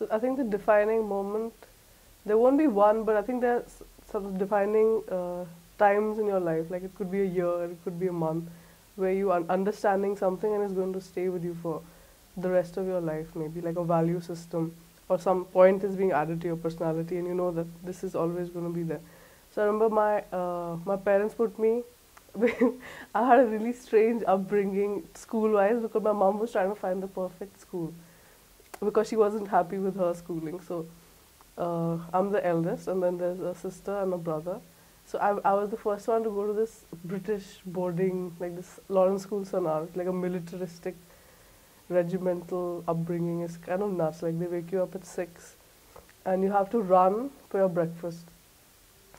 So I think the defining moment, there won't be one, but I think there's sort of defining times in your life. Like it could be a year, it could be a month, where you are understanding something and it's going to stay with you for the rest of your life. Maybe like a value system or some point is being added to your personality, and you know that this is always going to be there. So I remember my parents put me. I had a really strange upbringing school-wise because my mom was trying to find the perfect school because she wasn't happy with her schooling. So I'm the eldest, and then there's a sister and a brother. So I was the first one to go to this British boarding, like this Lawrence School Sonar, like a militaristic, regimental upbringing. Is kind of nuts. Like they wake you up at 6, and you have to run for your breakfast.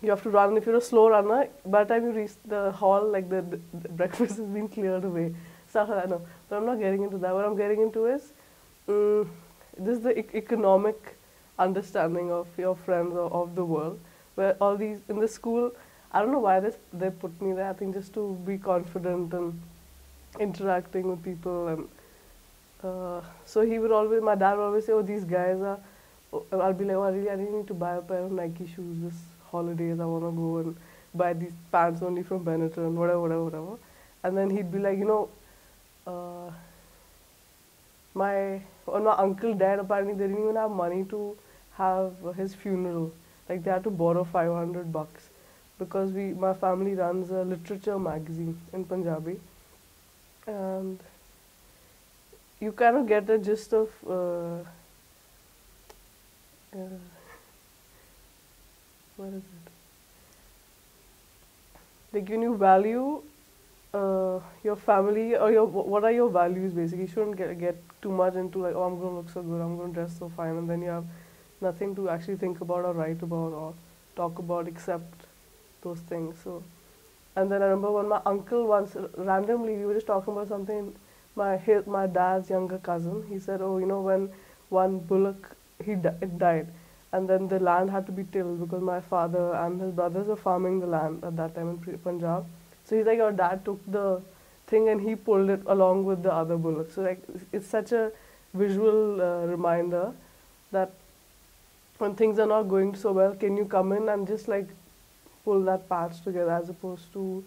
You have to run. If you're a slow runner, by the time you reach the hall, like the breakfast has been cleared away. Stuff like that. No, but I'm not getting into that. What I'm getting into is mm, this is the economic understanding of your friends or of the world, where all these in the school, I don't know why they put me there. I think just to be confident and interacting with people, and so he would always, my dad would always say, oh, these guys are, oh, I'll be like, oh, I really need to buy a pair of Nike shoes this holidays. I want to go and buy these pants only from Benetton, whatever. And then he'd be like, uh, when my uncle died, apparently they didn't even have money to have his funeral. Like they had to borrow $500 because my family runs a literature magazine in Punjabi, and you kind of get a gist of what is it? Like when you value your family or what are your values basically. You shouldn't get too much into like, oh, I'm going to look so good, I'm going to dress so fine, and then you have nothing to actually think about or write about or talk about except those things. So, and then I remember when my uncle once randomly we were just talking about something. My dad's younger cousin, he said, oh, when one bullock it died, and then the land had to be tilled because my father and his brothers were farming the land at that time in Punjab. So he's like, your dad took the thing and he pulled it along with the other bullock. So like it's such a visual reminder that when things are not going so well, can you come in and just like pull that patch together as opposed to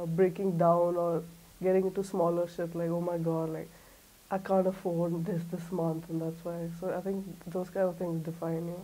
breaking down or getting into smaller shit like, oh my god, like I can't afford this month, and that's why. So I think those kind of things define you.